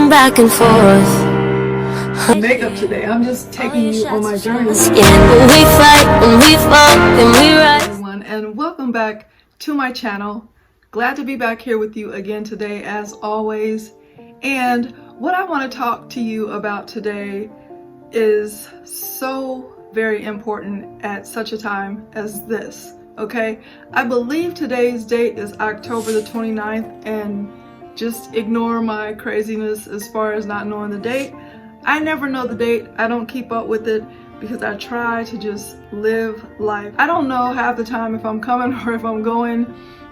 going back and forth. Makeup today. I'm just taking you on my journey. When we fight, when we fall, then we rise. Everyone, and welcome back to my channel. Glad to be back here with you again today, as always. And what I want to talk to you about today is so very important at such a time as this. Okay, I believe today's date is October the 29th, and just ignore my craziness as far as not knowing the date. I never know the date. I don't keep up with it because I try to just live life. I don't know half the time if I'm coming or if I'm going.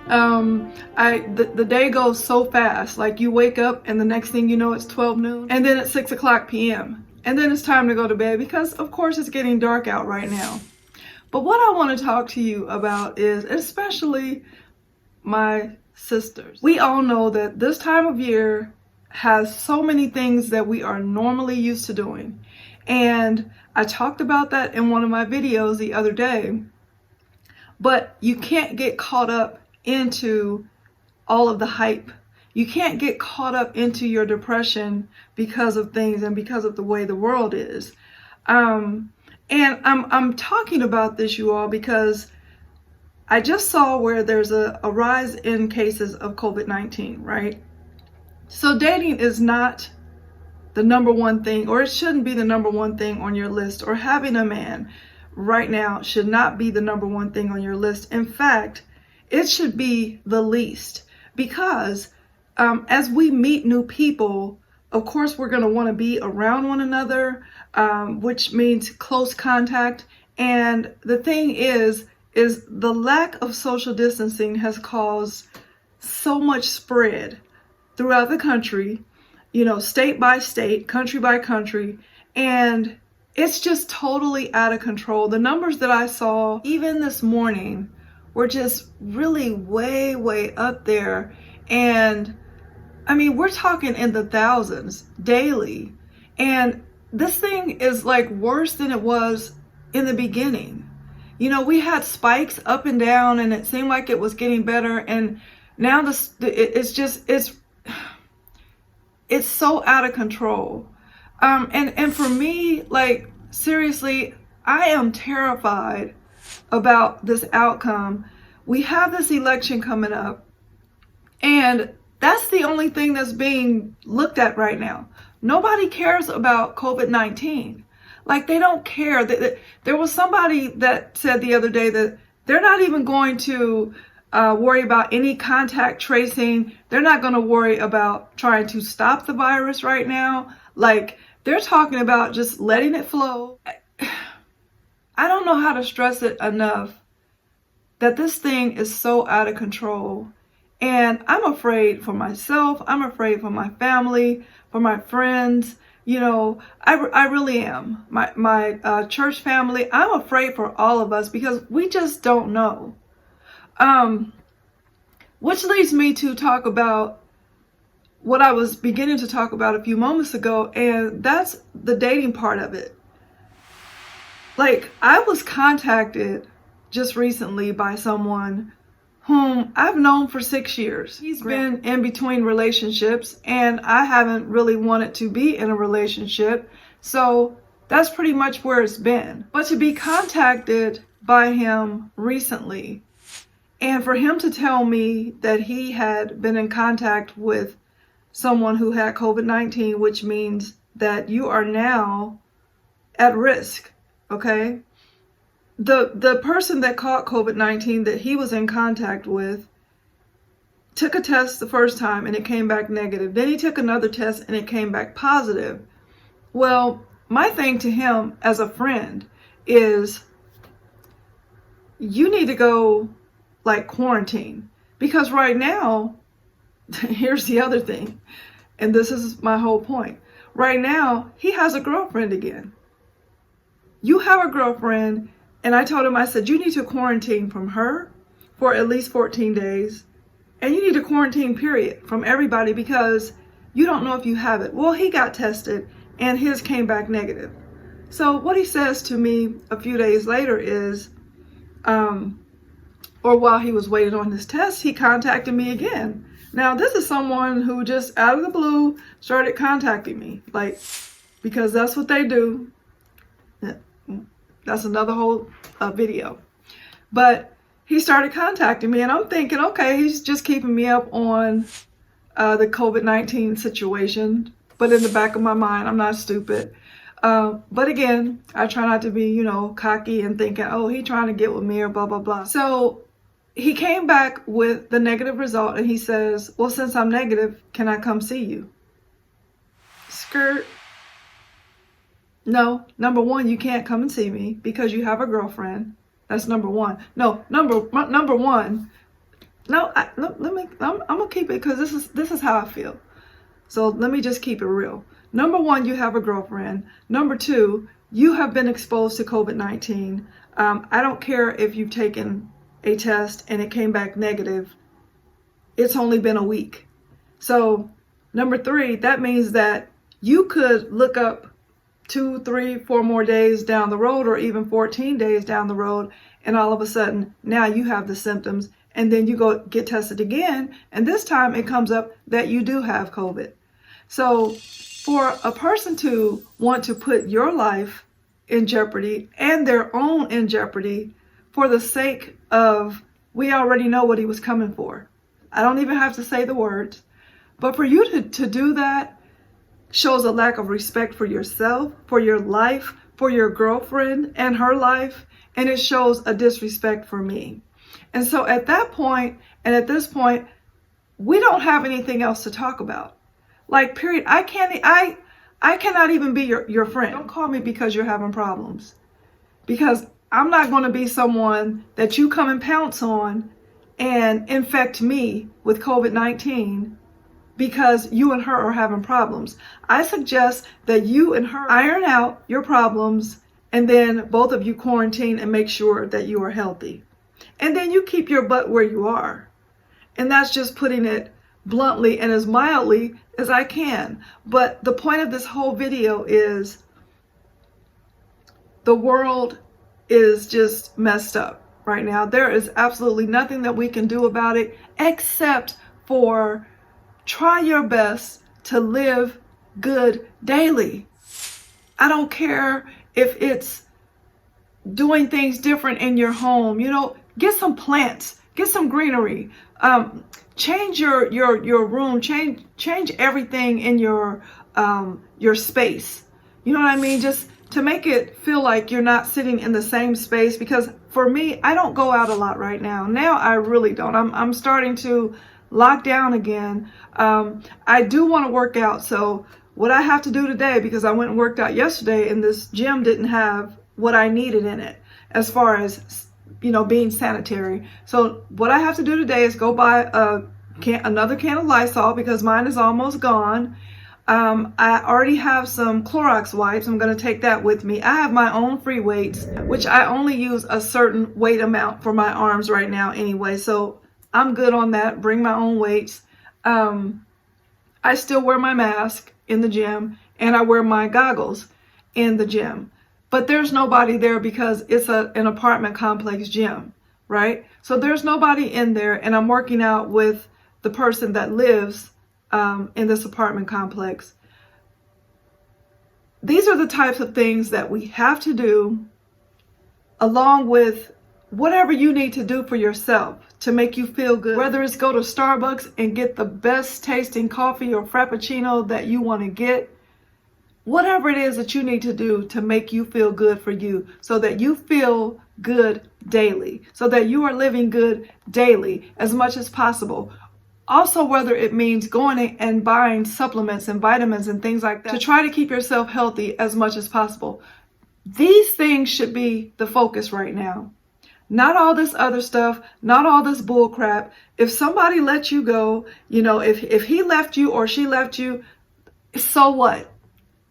The day goes so fast. Like, you wake up and the next thing you know it's 12 noon, and then it's 6 o'clock p.m. and then it's time to go to bed because of course it's getting dark out right now. But what I want to talk to you about is, especially my sisters, we all know that this time of year has so many things that we are normally used to doing. And I talked about that in one of my videos the other day. But you can't get caught up into all of the hype. You can't get caught up into your depression because of things and because of the way the world is. And I'm talking about this, you all, because I just saw where there's a rise in cases of COVID-19, right? So dating is not the number one thing, or it shouldn't be the number one thing on your list, or having a man right now should not be the number one thing on your list. In fact, it should be the least, because as we meet new people, of course, we're going to want to be around one another, which means close contact. And the thing is the lack of social distancing has caused so much spread throughout the country, you know, state by state, country by country, and it's just totally out of control. The numbers that I saw even this morning were just really way up there. And I mean, we're talking in the thousands daily. And this thing is like worse than it was in the beginning. You know, we had spikes up and down and it seemed like it was getting better. And now it's so out of control. And for me, like, seriously, I am terrified about this outcome. We have this election coming up, and that's the only thing that's being looked at right now. Nobody cares about COVID-19. Like, they don't care. There was somebody that said the other day that they're not even going to worry about any contact tracing. They're not going to worry about trying to stop the virus right now. Like, they're talking about just letting it flow. I don't know how to stress it enough that this thing is so out of control. And I'm afraid for myself. I'm afraid for my family, for my friends. You know, I really am. My church family, I'm afraid for all of us because we just don't know. Which leads me to talk about what I was beginning to talk about a few moments ago, and that's the dating part of it. Like, I was contacted just recently by someone whom I've known for 6 years. He's been in between relationships, and I haven't really wanted to be in a relationship. So that's pretty much where it's been. But to be contacted by him recently, and for him to tell me that he had been in contact with someone who had COVID-19, which means that you are now at risk, okay? The person that caught COVID-19 that he was in contact with took a test the first time and it came back negative. Then he took another test and it came back positive. Well, my thing to him as a friend is, you need to go like quarantine, because right now, here's the other thing, and this is my whole point. Right now, he has a girlfriend again. You have a girlfriend. And I told him, I said, you need to quarantine from her for at least 14 days. And you need to quarantine, period, from everybody, because you don't know if you have it. Well, he got tested and his came back negative. So what he says to me a few days later is, or while he was waiting on his test, he contacted me again. Now, this is someone who just out of the blue started contacting me, like, because that's what they do. That's another whole video. But he started contacting me, and I'm thinking, okay, he's just keeping me up on the COVID-19 situation. But in the back of my mind, I'm not stupid. But again, I try not to be, you know, cocky and thinking, oh, he trying to get with me or blah, blah, blah. So he came back with the negative result, and he says, well, since I'm negative, can I come see you? Skirt. No, number one, you can't come and see me because you have a girlfriend. That's number one. No, number one. No, I'm gonna keep it because this is how I feel. So let me just keep it real. Number one, you have a girlfriend. Number two, you have been exposed to COVID-19. I don't care if you've taken a test and it came back negative. It's only been a week. So number three, that means that you could look up 2, 3, 4 more days down the road, or even 14 days down the road, and all of a sudden now you have the symptoms, and then you go get tested again, and this time it comes up that you do have COVID. So for a person to want to put your life in jeopardy and their own in jeopardy for the sake of, we already know what he was coming for. I don't even have to say the words, but for you to do that shows a lack of respect for yourself, for your life, for your girlfriend and her life, and it shows a disrespect for me. And so at that point, and at this point, we don't have anything else to talk about. Like, period. I cannot even be your friend. Don't call me because you're having problems. Because I'm not going to be someone that you come and pounce on and infect me with COVID-19 because you and her are having problems. I suggest that you and her iron out your problems, and then both of you quarantine and make sure that you are healthy. And then you keep your butt where you are. And that's just putting it bluntly and as mildly as I can. But the point of this whole video is the world is just messed up right now. There is absolutely nothing that we can do about it except for try your best to live good daily. I don't care if it's doing things different in your home. You know, get some plants, get some greenery, change your room, change everything in your space. You know what I mean? Just to make it feel like you're not sitting in the same space. Because for me, I don't go out a lot right now. Now I really don't. I'm starting to lock down again. I do want to work out. So what I have to do today, because I went and worked out yesterday and this gym didn't have what I needed in it as far as, you know, being sanitary. So what I have to do today is go buy another can of Lysol because mine is almost gone. I already have some Clorox wipes. I'm going to take that with me. I have my own free weights, which I only use a certain weight amount for my arms right now anyway. So I'm good on that. Bring my own weights. I still wear my mask in the gym and I wear my goggles in the gym. But there's nobody there because it's an apartment complex gym, right? So there's nobody in there, and I'm working out with the person that lives in this apartment complex. These are the types of things that we have to do, along with whatever you need to do for yourself to make you feel good. Whether it's go to Starbucks and get the best tasting coffee or frappuccino that you want to get, whatever it is that you need to do to make you feel good for you, so that you feel good daily, so that you are living good daily as much as possible. Also, whether it means going and buying supplements and vitamins and things like that to try to keep yourself healthy as much as possible. These things should be the focus right now. Not all this other stuff, not all this bull crap. If somebody let you go, you know, if he left you or she left you, so what?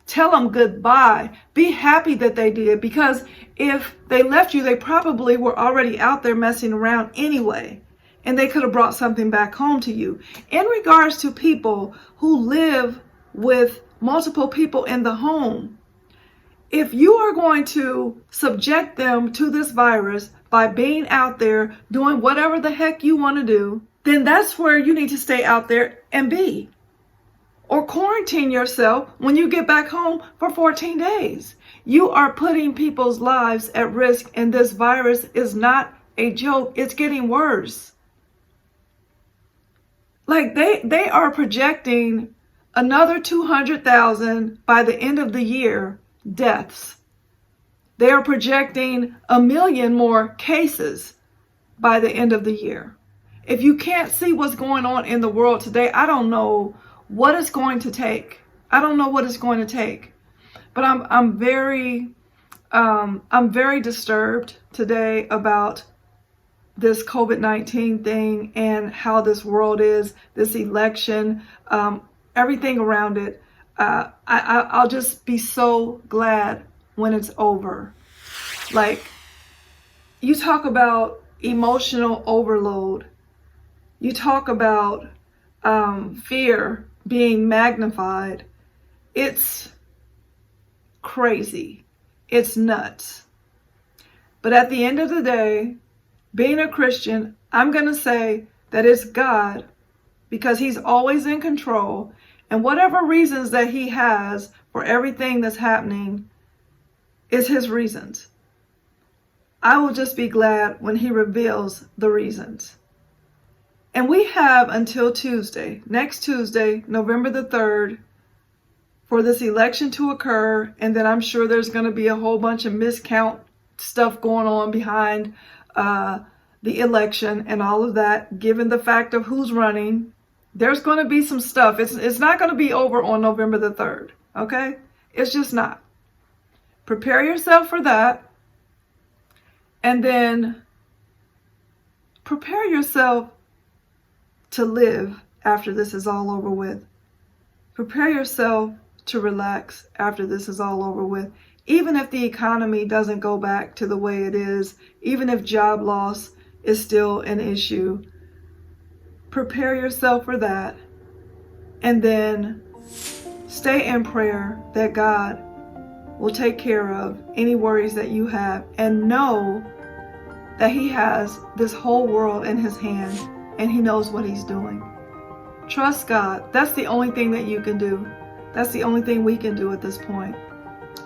Tell them goodbye. Be happy that they did, because if they left you, they probably were already out there messing around anyway, and they could have brought something back home to you. In regards to people who live with multiple people in the home, if you are going to subject them to this virus by being out there doing whatever the heck you want to do, then that's where you need to stay out there and be. Or quarantine yourself when you get back home for 14 days. You are putting people's lives at risk, and this virus is not a joke. It's getting worse. Like they are projecting another 200,000 by the end of the year deaths. They are projecting 1 million more cases by the end of the year. If you can't see what's going on in the world today, I don't know what it's going to take. I don't know what it's going to take. But I'm very disturbed today about this COVID-19 thing and how this world is, this election, everything around it. I'll just be so glad when it's over. Like, you talk about emotional overload. You talk about fear being magnified. It's crazy. It's nuts. But at the end of the day, being a Christian, I'm going to say that it's God, because he's always in control. And whatever reasons that he has for everything that's happening is his reasons. I will just be glad when he reveals the reasons. And we have until Tuesday, next Tuesday, November the 3rd, for this election to occur. And then I'm sure there's going to be a whole bunch of miscount stuff going on behind the election and all of that, given the fact of who's running. There's going to be some stuff. It's not going to be over on November the 3rd, okay? It's just not. Prepare yourself for that. And then prepare yourself to live after this is all over with. Prepare yourself to relax after this is all over with. Even if the economy doesn't go back to the way it is, even if job loss is still an issue, prepare yourself for that. And then stay in prayer that God will take care of any worries that you have, and know that he has this whole world in his hand and he knows what he's doing. Trust God. That's the only thing that you can do. That's the only thing we can do at this point,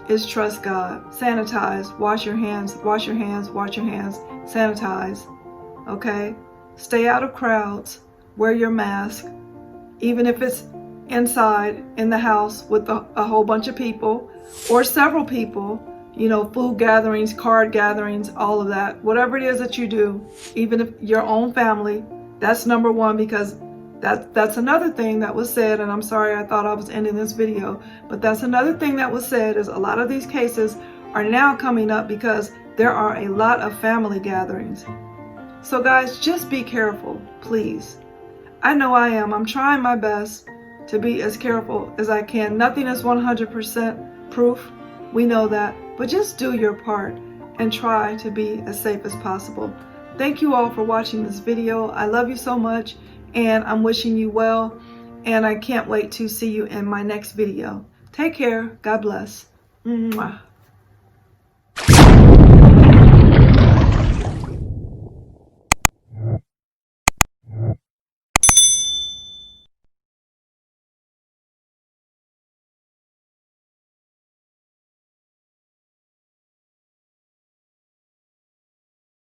is trust God. Sanitize, wash your hands, wash your hands, wash your hands, sanitize, okay? Stay out of crowds, wear your mask, even if it's inside in the house with a whole bunch of people or several people, you know, food gatherings, card gatherings, all of that. Whatever it is that you do, even if your own family, that's number one, because that's another thing that was said, and I'm sorry, I thought I was ending this video, but that's another thing that was said, is a lot of these cases are now coming up because there are a lot of family gatherings. So guys, just be careful, please. I know I am. I'm trying my best to be as careful as I can. Nothing is 100% proof. We know that. But just do your part and try to be as safe as possible. Thank you all for watching this video. I love you so much, and I'm wishing you well, and I can't wait to see you in my next video. Take care. God bless. Mwah.